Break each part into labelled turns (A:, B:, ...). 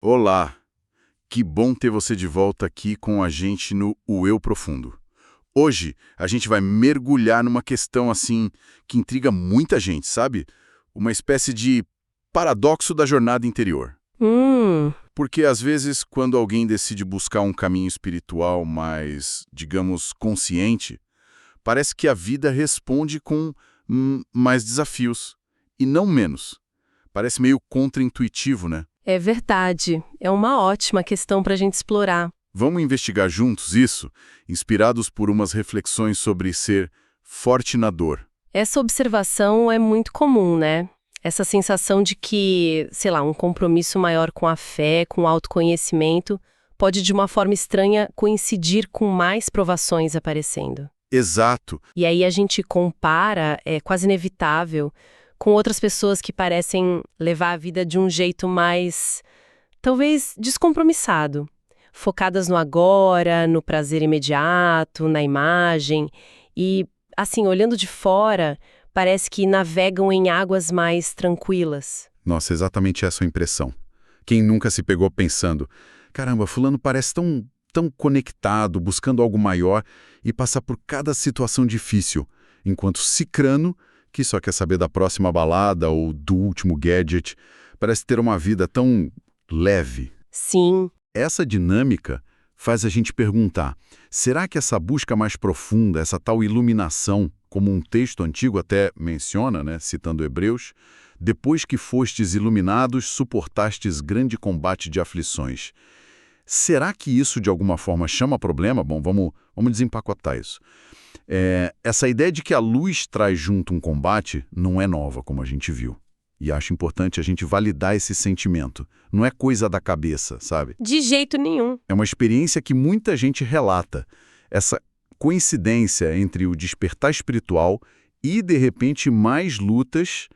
A: Olá, que bom ter você de volta aqui com a gente no O Eu Profundo. Hoje a gente vai mergulhar numa questão assim que intriga muita gente, sabe? Uma espécie de paradoxo da jornada interior.
B: Hum,
A: Porque às vezes, quando alguém decide buscar um caminho espiritual mais, digamos, consciente, parece que a vida responde com mais desafios, e não menos. Parece meio contraintuitivo, né?
B: é verdade. É uma ótima questão para a gente explorar.
A: Vamos investigar juntos isso, inspirados por umas reflexões sobre ser forte na dor.
B: Essa observação é muito comum, né? Essa sensação de que, sei lá, um compromisso maior com a fé, com o autoconhecimento, pode de uma forma estranha coincidir com mais provações aparecendo.
A: Exato,
B: E aí a gente compara, é quase inevitável, com outras pessoas que parecem levar a vida de um jeito mais, talvez, descompromissado. Focadas no agora, no prazer imediato, na imagem. E, assim, olhando de fora, parece que navegam em águas mais tranquilas.
A: nossa, exatamente essa é a impressão. Quem nunca se pegou pensando, caramba, fulano parece tão conectado, buscando algo maior e passa por cada situação difícil, enquanto Cicrano, que só quer saber da próxima balada ou do último gadget, parece ter uma vida tão leve.
B: Sim,
A: Essa dinâmica faz a gente perguntar, será que essa busca mais profunda, essa tal iluminação, como um texto antigo até menciona, né, citando Hebreus, depois que fostes iluminados, suportastes grande combate de aflições. Será que isso de alguma forma chama problema? Bom, vamos desempacotar isso. Essa ideia de que a luz traz junto um combate não é nova, como a gente viu. E acho importante a gente validar esse sentimento. Não é coisa da cabeça, sabe?
B: de jeito nenhum.
A: É uma experiência que muita gente relata. Essa coincidência entre o despertar espiritual e, de repente, mais lutas,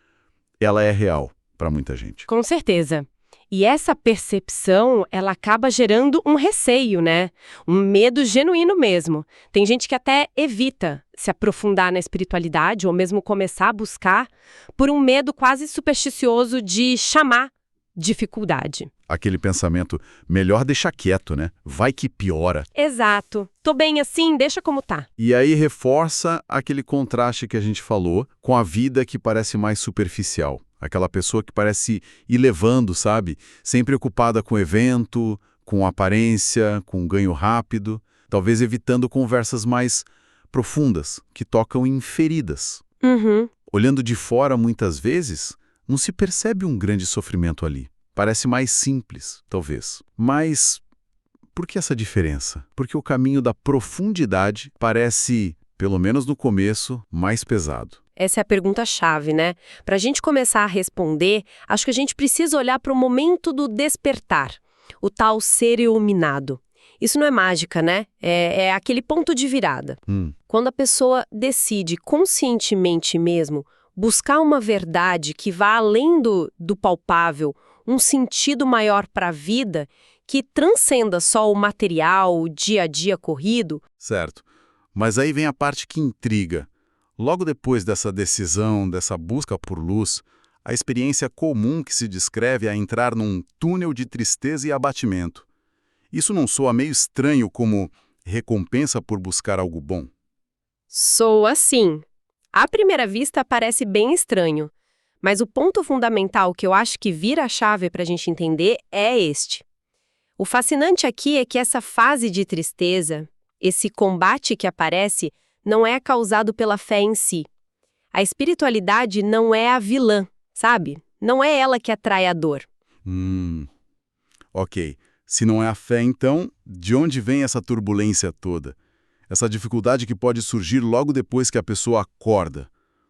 A: ela é real para muita gente.
B: Com certeza. E essa percepção, ela acaba gerando um receio, né? Um medo genuíno mesmo. Tem gente que até evita se aprofundar na espiritualidade ou mesmo começar a buscar por um medo quase supersticioso de chamar dificuldade.
A: Aquele pensamento, melhor deixar quieto, né? Vai que piora.
B: Exato. Tô bem assim, deixa como tá.
A: E aí reforça aquele contraste que a gente falou com a vida que parece mais superficial. Aquela pessoa que parece ir levando, sabe? Sempre ocupada com o evento, com aparência, com ganho rápido, talvez evitando conversas mais profundas, que tocam em feridas.
B: Uhum.
A: Olhando de fora, muitas vezes, não se percebe um grande sofrimento ali. Parece mais simples, talvez. Mas por que essa diferença? Porque o caminho da profundidade parece, pelo menos no começo, mais pesado.
B: Essa é a pergunta-chave, né? Para a gente começar a responder, acho que a gente precisa olhar para o momento do despertar, o tal ser iluminado. Isso não é mágica, né? É aquele ponto de virada. Quando a pessoa decide conscientemente mesmo buscar uma verdade que vá além do palpável, um sentido maior para a vida, que transcenda só o material, o dia a dia corrido.
A: Certo. Mas aí vem a parte que intriga. Logo depois dessa decisão, dessa busca por luz, a experiência comum que se descreve é entrar num túnel de tristeza e abatimento. Isso não soa meio estranho como recompensa por buscar algo bom?
B: Sou assim. À primeira vista parece bem estranho, mas o ponto fundamental que eu acho que vira a chave para a gente entender é este. O fascinante aqui é que essa fase de tristeza, esse combate que aparece, não é causado pela fé em si. A espiritualidade não é a vilã, sabe? Não é ela que atrai a dor.
A: Ok. Se não é a fé, então, de onde vem essa turbulência toda? Essa dificuldade que pode surgir logo depois que a pessoa acorda.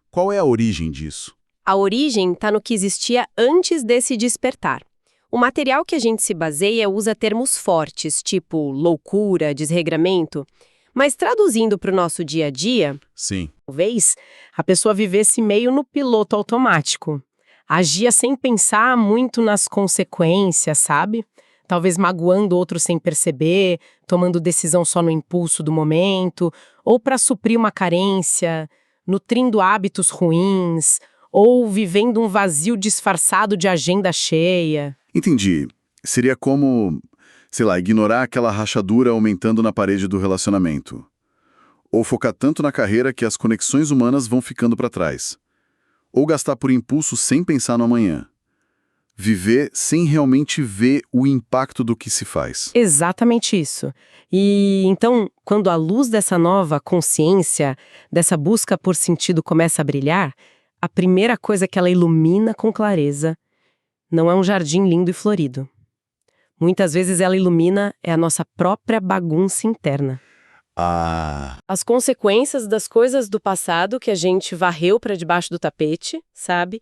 A: Qual é a origem disso?
B: A origem está no que existia antes desse despertar. O material que a gente se baseia usa termos fortes, tipo loucura, desregramento, mas traduzindo para o nosso dia a dia,
A: Sim.
B: talvez a pessoa vivesse meio no piloto automático. Agia sem pensar muito nas consequências, sabe? Talvez magoando outros sem perceber, tomando decisão só no impulso do momento, ou para suprir uma carência, nutrindo hábitos ruins, ou vivendo um vazio disfarçado de agenda cheia.
A: Entendi. Seria como, sei lá, ignorar aquela rachadura aumentando na parede do relacionamento. Ou focar tanto na carreira que as conexões humanas vão ficando para trás. Ou gastar por impulso sem pensar no amanhã. Viver sem realmente ver o impacto do que se faz.
B: Exatamente isso. E então, quando a luz dessa nova consciência, dessa busca por sentido começa a brilhar, a primeira coisa que ela ilumina com clareza não é um jardim lindo e florido. Muitas vezes ela ilumina a nossa própria bagunça interna. As consequências das coisas do passado que a gente varreu para debaixo do tapete, sabe?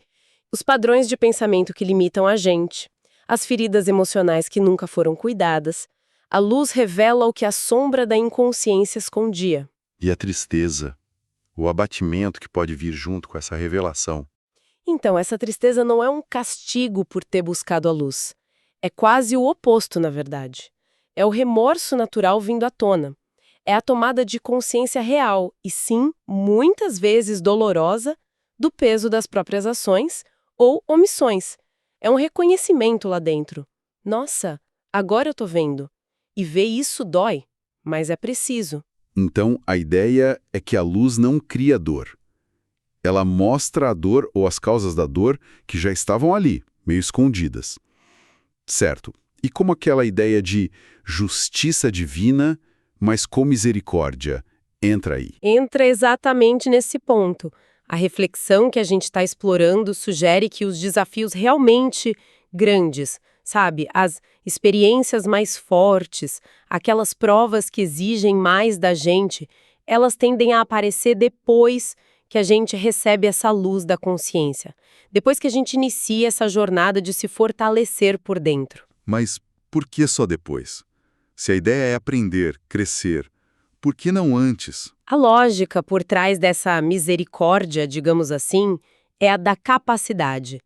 B: Os padrões de pensamento que limitam a gente, as feridas emocionais que nunca foram cuidadas. A luz revela o que a sombra da inconsciência escondia.
A: E a tristeza, o abatimento que pode vir junto com essa revelação.
B: Então, essa tristeza não é um castigo por ter buscado a luz. É quase o oposto, na verdade. É o remorso natural vindo à tona. É a tomada de consciência real e, sim, muitas vezes dolorosa, do peso das próprias ações ou omissões. É um reconhecimento lá dentro. Nossa, agora eu tô vendo. E ver isso dói, mas é preciso.
A: Então, a ideia é que a luz não cria dor. Ela mostra a dor ou as causas da dor que já estavam ali, meio escondidas. Certo. E como aquela ideia de justiça divina, mas com misericórdia, entra aí?
B: Entra exatamente nesse ponto. A reflexão que a gente está explorando sugere que os desafios realmente grandes, sabe, as experiências mais fortes, aquelas provas que exigem mais da gente, elas tendem a aparecer depois que a gente recebe essa luz da consciência. Depois que a gente inicia essa jornada de se fortalecer por dentro.
A: Mas por que só depois? Se a ideia é aprender, crescer, por que não antes?
B: A lógica por trás dessa misericórdia, digamos assim, é a da capacidade.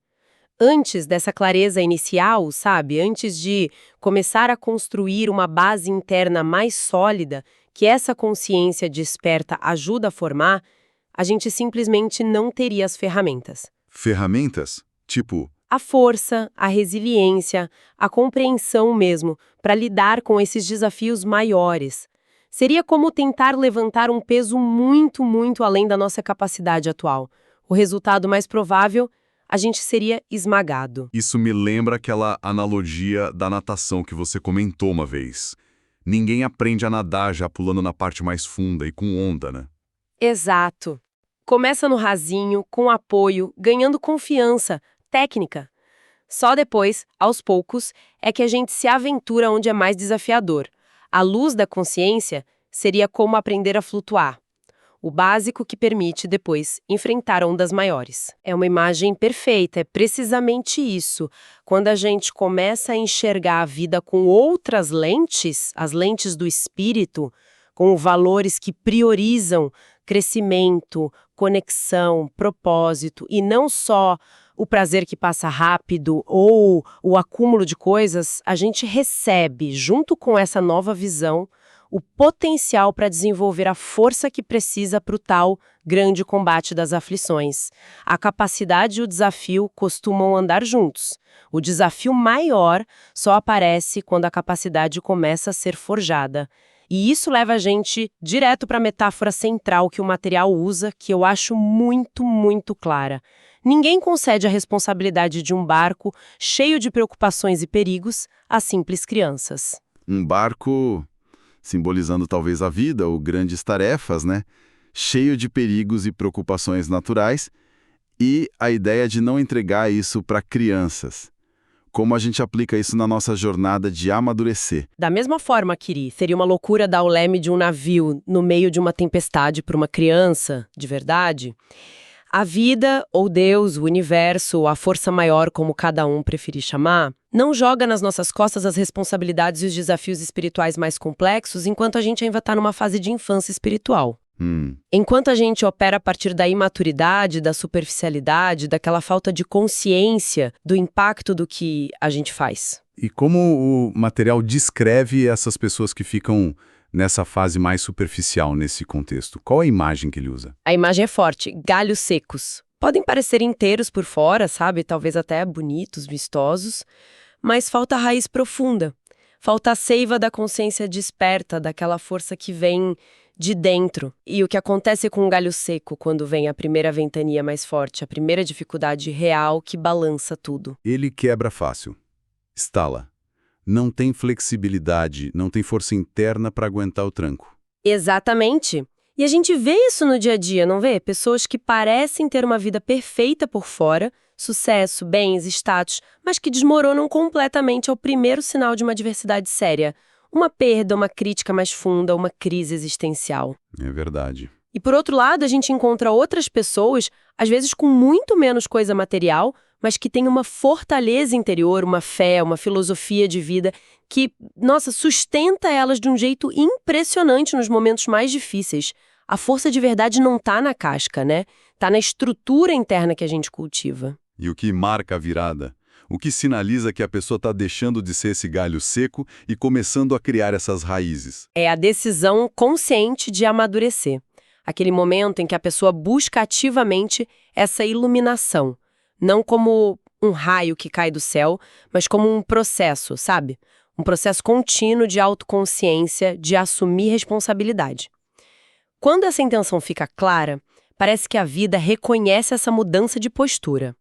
B: Antes dessa clareza inicial, sabe? Antes de começar a construir uma base interna mais sólida, que essa consciência desperta ajuda a formar, a gente simplesmente não teria as ferramentas.
A: Ferramentas? Tipo,
B: A força, a resiliência, a compreensão mesmo, para lidar com esses desafios maiores. Seria como tentar levantar um peso muito, muito além da nossa capacidade atual. O resultado mais provável, a gente seria esmagado.
A: isso me lembra aquela analogia da natação que você comentou uma vez. Ninguém aprende a nadar já pulando na parte mais funda e com onda, né?
B: Exato. Começa no rasinho, com apoio, ganhando confiança, técnica. Só depois, aos poucos, é que a gente se aventura onde é mais desafiador. A luz da consciência seria como aprender a flutuar. O básico que permite, depois, enfrentar ondas maiores. É uma imagem perfeita, é precisamente isso. Quando a gente começa a enxergar a vida com outras lentes, as lentes do espírito, com valores que priorizam crescimento, conexão, propósito, e não só o prazer que passa rápido ou o acúmulo de coisas, a gente recebe, junto com essa nova visão, o potencial para desenvolver a força que precisa para o tal grande combate das aflições. A capacidade e o desafio costumam andar juntos. O desafio maior só aparece quando a capacidade começa a ser forjada. E isso leva a gente direto para a metáfora central que o material usa, que eu acho muito, muito clara. Ninguém concede a responsabilidade de um barco cheio de preocupações e perigos a simples crianças.
A: Um barco simbolizando talvez a vida ou grandes tarefas, né? Cheio de perigos e preocupações naturais, e a ideia de não entregar isso para crianças. Como a gente aplica isso na nossa jornada de amadurecer?
B: Da mesma forma, Kiri, seria uma loucura dar o leme de um navio no meio de uma tempestade para uma criança, de verdade. A vida, ou Deus, o universo, ou a força maior, como cada um preferir chamar, não joga nas nossas costas as responsabilidades e os desafios espirituais mais complexos enquanto a gente ainda está numa fase de infância espiritual. Enquanto a gente opera a partir da imaturidade, da superficialidade, daquela falta de consciência do impacto do que a gente faz.
C: E como o material descreve essas pessoas que ficam nessa fase mais superficial, nesse contexto? Qual a imagem que ele usa?
B: A imagem é forte, galhos secos. Podem parecer inteiros por fora, sabe? Talvez até bonitos, vistosos. mas falta a raiz profunda. Falta a seiva da consciência desperta, daquela força que vem de dentro. E o que acontece com um galho seco quando vem a primeira ventania mais forte, a primeira dificuldade real que balança tudo?
C: Ele quebra fácil. Estala. Não tem flexibilidade, não tem força interna para aguentar o tranco.
B: Exatamente. E a gente vê isso no dia a dia, não vê? Pessoas que parecem ter uma vida perfeita por fora, sucesso, bens, status, mas que desmoronam completamente ao primeiro sinal de uma adversidade séria. Uma perda, uma crítica mais funda, uma crise existencial.
C: É verdade.
B: E por outro lado, a gente encontra outras pessoas, às vezes com muito menos coisa material, mas que têm uma fortaleza interior, uma fé, uma filosofia de vida que, nossa, sustenta elas de um jeito impressionante nos momentos mais difíceis. A força de verdade não tá na casca, né? Tá na estrutura interna que a gente cultiva.
C: E o que marca a virada? O que sinaliza que a pessoa está deixando de ser esse galho seco e começando a criar essas raízes?
B: É a decisão consciente de amadurecer. Aquele momento em que a pessoa busca ativamente essa iluminação. Não como um raio que cai do céu, mas como um processo, sabe? Um processo contínuo de autoconsciência, de assumir responsabilidade. Quando essa intenção fica clara, parece que a vida reconhece essa mudança de postura.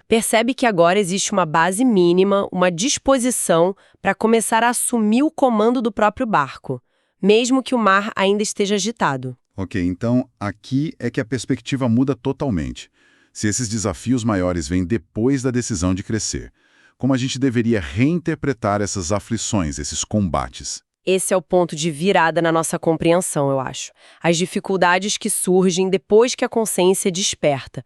B: Percebe que agora existe uma base mínima, uma disposição para começar a assumir o comando do próprio barco, mesmo que o mar ainda esteja agitado.
C: Ok, então aqui é que a perspectiva muda totalmente. Se esses desafios maiores vêm depois da decisão de crescer, como a gente deveria reinterpretar essas aflições, esses combates?
B: Esse é o ponto de virada na nossa compreensão, eu acho. As dificuldades que surgem depois que a consciência desperta.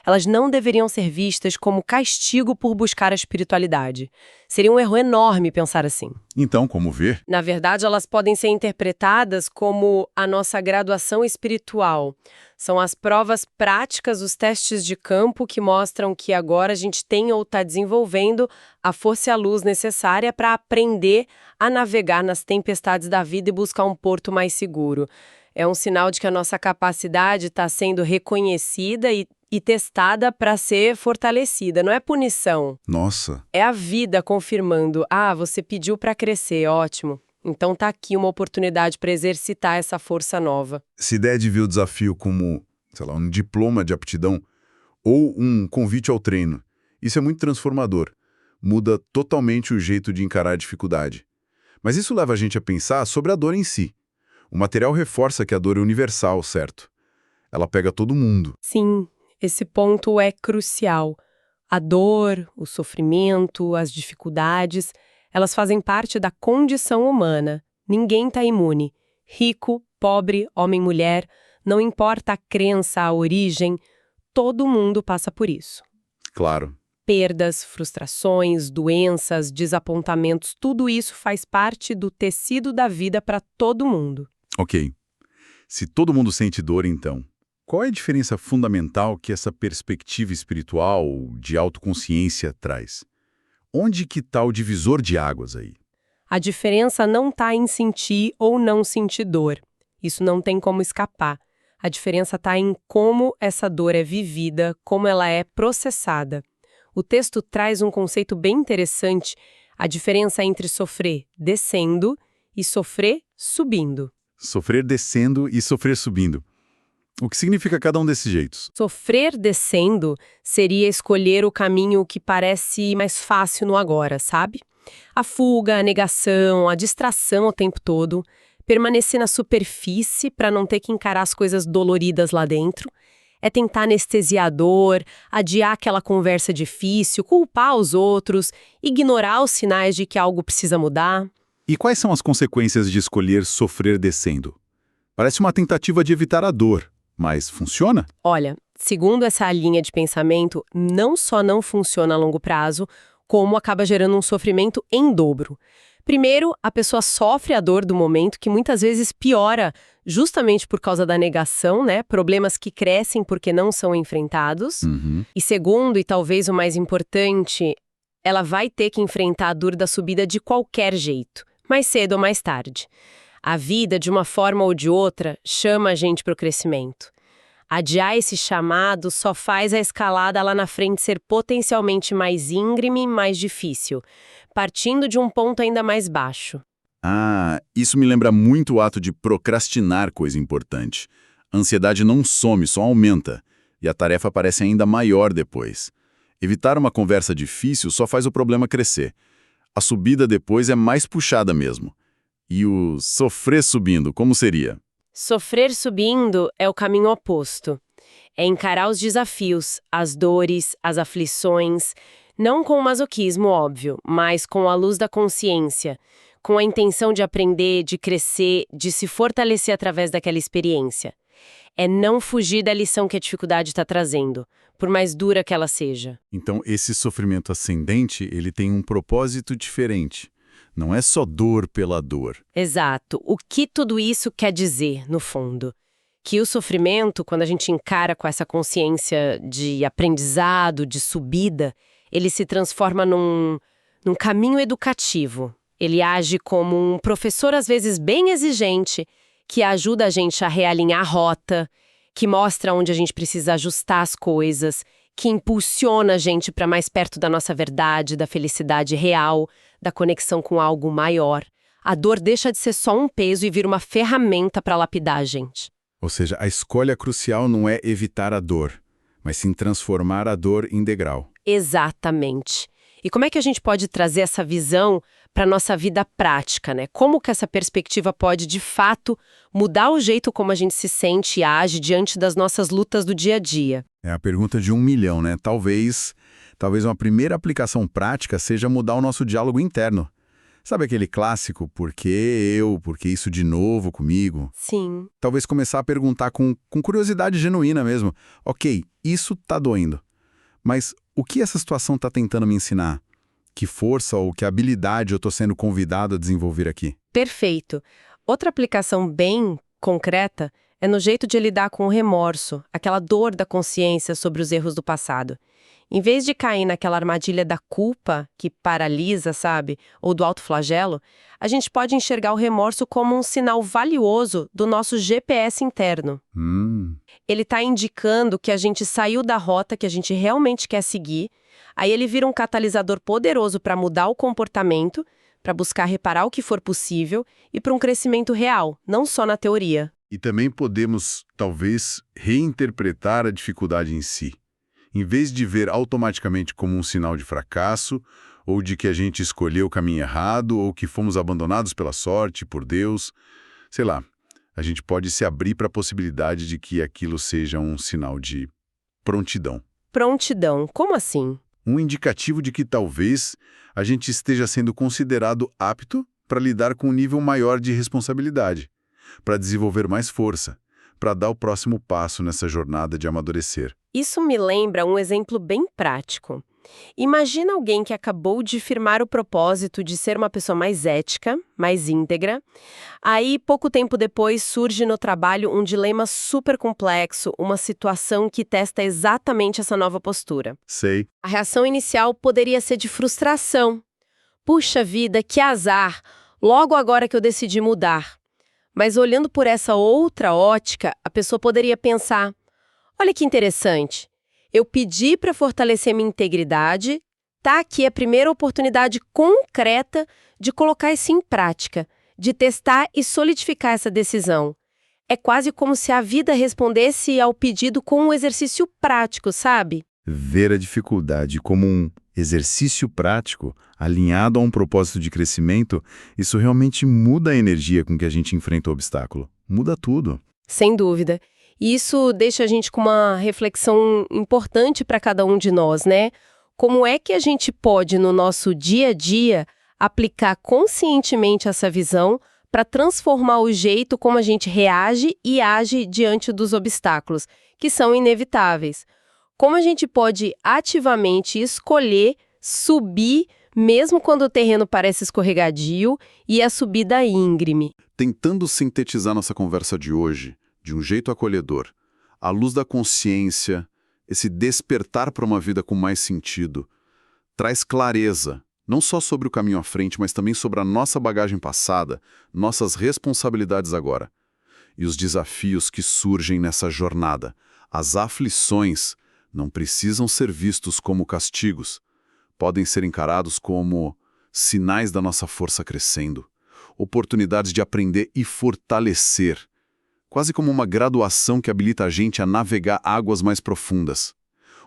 B: Elas não deveriam ser vistas como castigo por buscar a espiritualidade. Seria um erro enorme pensar assim.
C: Então, como ver?
B: Na verdade, elas podem ser interpretadas como a nossa graduação espiritual. São as provas práticas, os testes de campo que mostram que agora a gente tem ou está desenvolvendo a força e a luz necessária para aprender a navegar nas tempestades da vida e buscar um porto mais seguro. É um sinal de que a nossa capacidade está sendo reconhecida e testada para ser fortalecida. Não é punição.
C: Nossa.
B: É a vida confirmando, você pediu para crescer, ótimo. Então tá aqui uma oportunidade para exercitar essa força nova.
C: Se der de ver o desafio como, sei lá, um diploma de aptidão ou um convite ao treino, isso é muito transformador. Muda totalmente o jeito de encarar a dificuldade. Mas isso leva a gente a pensar sobre a dor em si. O material reforça que a dor é universal, certo? Ela pega todo mundo.
B: Sim, esse ponto é crucial. A dor, o sofrimento, as dificuldades, elas fazem parte da condição humana. Ninguém está imune. Rico, pobre, homem, mulher, não importa a crença, a origem, todo mundo passa por isso.
C: Claro.
B: Perdas, frustrações, doenças, desapontamentos, tudo isso faz parte do tecido da vida para todo mundo.
C: Ok. Se todo mundo sente dor, então, qual é a diferença fundamental que essa perspectiva espiritual, de autoconsciência, traz? Onde que está o divisor de águas aí?
B: A diferença não está em sentir ou não sentir dor. Isso não tem como escapar. A diferença está em como essa dor é vivida, como ela é processada. O texto traz um conceito bem interessante, a diferença entre sofrer descendo e sofrer subindo.
C: Sofrer descendo e sofrer subindo. O que significa cada um desses jeitos?
B: Sofrer descendo seria escolher o caminho que parece mais fácil no agora, sabe? A fuga, a negação, a distração o tempo todo, permanecer na superfície para não ter que encarar as coisas doloridas lá dentro, é tentar anestesiar a dor, adiar aquela conversa difícil, culpar os outros, ignorar os sinais de que algo precisa mudar.
C: E quais são as consequências de escolher sofrer descendo? Parece uma tentativa de evitar a dor, mas funciona?
B: Olha, segundo essa linha de pensamento, não só não funciona a longo prazo, como acaba gerando um sofrimento em dobro. Primeiro, a pessoa sofre a dor do momento, que muitas vezes piora justamente por causa da negação, né? Problemas que crescem porque não são enfrentados. E segundo, e talvez o mais importante, ela vai ter que enfrentar a dor da subida de qualquer jeito, mais cedo ou mais tarde. A vida, de uma forma ou de outra, chama a gente para o crescimento. Adiar esse chamado só faz a escalada lá na frente ser potencialmente mais íngreme e mais difícil, partindo de um ponto ainda mais baixo.
A: Ah, isso me lembra muito o ato de procrastinar coisa importante. A ansiedade não some, só aumenta, e a tarefa parece ainda maior depois. Evitar uma conversa difícil só faz o problema crescer. A subida depois é mais puxada mesmo. E o sofrer subindo, como seria?
B: Sofrer subindo é o caminho oposto. É encarar os desafios, as dores, as aflições, não com o masoquismo, óbvio, mas com a luz da consciência, com a intenção de aprender, de crescer, de se fortalecer através daquela experiência. É não fugir da lição que a dificuldade está trazendo, por mais dura que ela seja.
A: Então, esse sofrimento ascendente, ele tem um propósito diferente. Não é só dor pela dor.
B: Exato. O que tudo isso quer dizer, no fundo? Que o sofrimento, quando a gente encara com essa consciência de aprendizado, de subida, ele se transforma num caminho educativo. Ele age como um professor, às vezes, bem exigente, que ajuda a gente a realinhar a rota, que mostra onde a gente precisa ajustar as coisas, que impulsiona a gente para mais perto da nossa verdade, da felicidade real, da conexão com algo maior. A dor deixa de ser só um peso e vira uma ferramenta para lapidar a gente.
A: Ou seja, a escolha crucial não é evitar a dor, mas sim transformar a dor em degrau.
B: Exatamente. E como é que a gente pode trazer essa visão para a nossa vida prática, né? Como que essa perspectiva pode, de fato, mudar o jeito como a gente se sente e age diante das nossas lutas do dia a dia?
A: É a pergunta de 1 milhão, né? Talvez uma primeira aplicação prática seja mudar o nosso diálogo interno. Sabe aquele clássico, por que eu, por que isso de novo comigo?
B: Sim.
A: Talvez começar a perguntar com curiosidade genuína mesmo. Ok, isso tá doendo. Mas o que essa situação tá tentando me ensinar? Que força ou que habilidade eu tô sendo convidado a desenvolver aqui?
B: Perfeito. Outra aplicação bem concreta é no jeito de lidar com o remorso, aquela dor da consciência sobre os erros do passado. Em vez de cair naquela armadilha da culpa que paralisa, sabe, ou do autoflagelo, a gente pode enxergar o remorso como um sinal valioso do nosso GPS interno. Ele está indicando que a gente saiu da rota que a gente realmente quer seguir, aí ele vira um catalisador poderoso para mudar o comportamento, para buscar reparar o que for possível e para um crescimento real, não só na teoria.
C: E também podemos, talvez, reinterpretar a dificuldade em si. Em vez de ver automaticamente como um sinal de fracasso, ou de que a gente escolheu o caminho errado, ou que fomos abandonados pela sorte, por Deus, sei lá, a gente pode se abrir para a possibilidade de que aquilo seja um sinal de prontidão.
B: Prontidão, como assim?
C: Um indicativo de que talvez a gente esteja sendo considerado apto para lidar com um nível maior de responsabilidade, para desenvolver mais força, para dar o próximo passo nessa jornada de amadurecer.
B: Isso me lembra um exemplo bem prático. Imagina alguém que acabou de firmar o propósito de ser uma pessoa mais ética, mais íntegra. Aí, pouco tempo depois, surge no trabalho um dilema super complexo, uma situação que testa exatamente essa nova postura.
C: Sei.
B: A reação inicial poderia ser de frustração. Puxa vida, que azar! Logo agora que eu decidi mudar. Mas olhando por essa outra ótica, a pessoa poderia pensar: olha que interessante, eu pedi para fortalecer minha integridade, tá aqui a primeira oportunidade concreta de colocar isso em prática, de testar e solidificar essa decisão. É quase como se a vida respondesse ao pedido com um exercício prático, sabe?
C: Ver a dificuldade como um exercício prático, alinhado a um propósito de crescimento, isso realmente muda a energia com que a gente enfrenta o obstáculo. Muda tudo.
B: Sem dúvida. E isso deixa a gente com uma reflexão importante para cada um de nós, né? Como é que a gente pode, no nosso dia a dia, aplicar conscientemente essa visão para transformar o jeito como a gente reage e age diante dos obstáculos, que são inevitáveis? Como a gente pode ativamente escolher subir, mesmo quando o terreno parece escorregadio e a subida íngreme?
A: Tentando sintetizar nossa conversa de hoje, de um jeito acolhedor, à luz da consciência, esse despertar para uma vida com mais sentido, traz clareza, não só sobre o caminho à frente, mas também sobre a nossa bagagem passada, nossas responsabilidades agora, e os desafios que surgem nessa jornada, As aflições não precisam ser vistos como castigos. Podem ser encarados como sinais da nossa força crescendo, oportunidades de aprender e fortalecer, quase como uma graduação que habilita a gente a navegar águas mais profundas.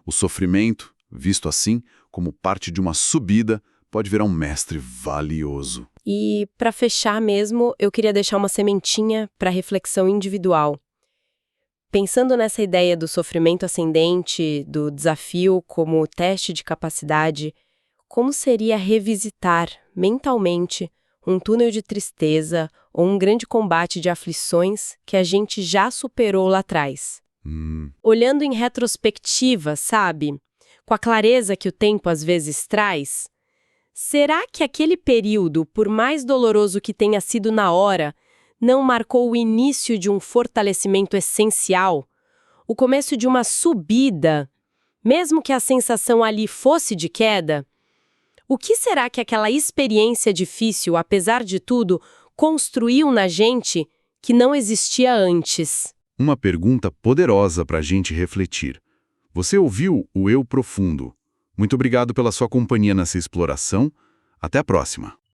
A: O sofrimento, visto assim, como parte de uma subida, pode virar um mestre valioso.
B: E, para fechar mesmo, eu queria deixar uma sementinha para reflexão individual. Pensando nessa ideia do sofrimento ascendente, do desafio como teste de capacidade, como seria revisitar, mentalmente, um túnel de tristeza ou um grande combate de aflições que a gente já superou lá atrás? Olhando em retrospectiva, sabe? Com a clareza que o tempo às vezes traz, será que aquele período, por mais doloroso que tenha sido na hora, não marcou o início de um fortalecimento essencial? O começo de uma subida, mesmo que a sensação ali fosse de queda? O que será que aquela experiência difícil, apesar de tudo, construiu na gente que não existia antes?
A: Uma pergunta poderosa para a gente refletir. Você ouviu o Eu Profundo. Muito obrigado pela sua companhia nessa exploração. Até a próxima.